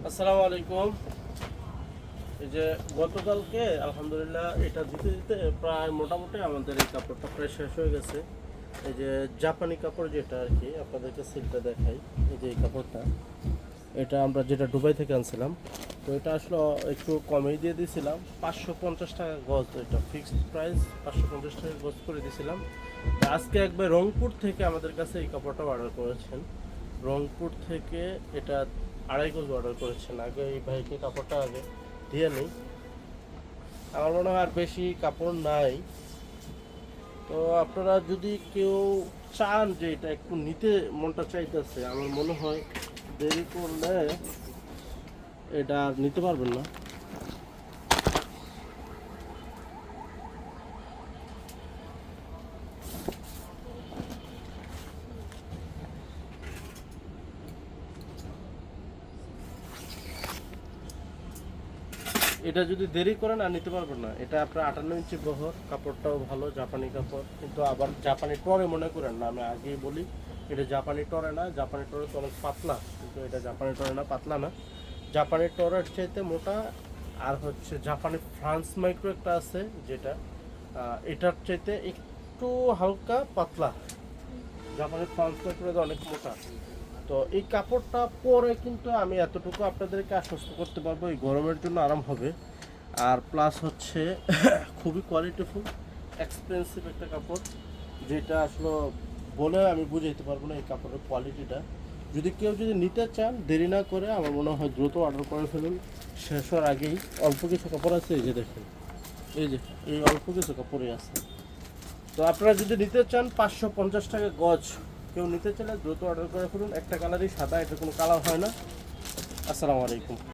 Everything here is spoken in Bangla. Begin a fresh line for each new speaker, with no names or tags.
আসসালামু আলাইকুম। এই যে গতকালকে আলহামদুলিল্লাহ এটা দিতে দিতে প্রায় মোটামুটি আমাদের এই কাপড়টা প্রায় শেষ হয়ে গেছে। এই যে জাপানি কাপড় যেটা আর কি আপনাদেরকে সিলটা দেখাই। এই যে এই কাপড়টা, এটা আমরা যেটা দুবাই থেকে আনছিলাম, তো এটা আসলে একটু কমেই দিয়ে দিয়েছিলাম, 550 টাকা গজ। এটা ফিক্সড প্রাইস 550 টাকা গজ করে দিয়েছিলাম। তো আজকে একবার রংপুর থেকে আমাদের কাছে এই কাপড়টা অর্ডার করেছেন। রংপুর থেকে এটা 2.5 গজ অর্ডার করেছেন। আগে এই ভাইকে কাপড়টা আগে দিয়ে নেই, আমার মনে হয় আর বেশি কাপড় নাই। তো আপনারা যদি কেউ চান যে এটা একটু নিতে মনটা চাইতেছে, আমার মনে হয় দেরি করলে এটা আর নিতে পারবেন না। এটা যদি দেরি করেন আর নিতে পারবেন না। এটা আপনার 58 ইঞ্চি বহর, কাপড়টাও ভালো, জাপানি কাপড়। কিন্তু আবার জাপানি টরে মনে করেন না, আমি আগেই বলি এটা জাপানি টরে না। জাপানি টরে তো অনেক পাতলা, কিন্তু এটা জাপানি টরে না, পাতলা না। জাপানি টরের চাইতে মোটা। আর হচ্ছে জাপানি ফ্রান্স মাইক্রো একটা আছে যেটা, এটার চাইতে একটু হালকা পাতলা। জাপানি ফ্রান্স মাইক্রো অনেক মোটা। তো এই কাপড়টা পরে কিন্তু আমি এতটুকু আপনাদেরকে আশ্বস্ত করতে পারবো, এই গরমের জন্য আরাম হবে। আর প্লাস হচ্ছে খুবই কোয়ালিটিফুল, এক্সপেন্সিভ একটা কাপড়, যেটা আসলে বলে আমি বুঝাইতে পারবো না এই কাপড়ের কোয়ালিটিটা। যদি কেউ নিতে চান, দেরি না করে আমার মনে হয় দ্রুত অর্ডার করে ফেলুন, শেষ হওয়ার আগেই। অল্প কিছু কাপড় আছে, এই যে দেখেন, এই যে এই অল্প কিছু কাপড়ই আছে। তো আপনারা যদি নিতে চান, 550 টাকা গজ। কেউ নিতে চাইলে দ্রুত অর্ডার করে ফেলুন। একটা কালারই সাদা, এটা কোনো কালার হয় না। আসসালামু আলাইকুম।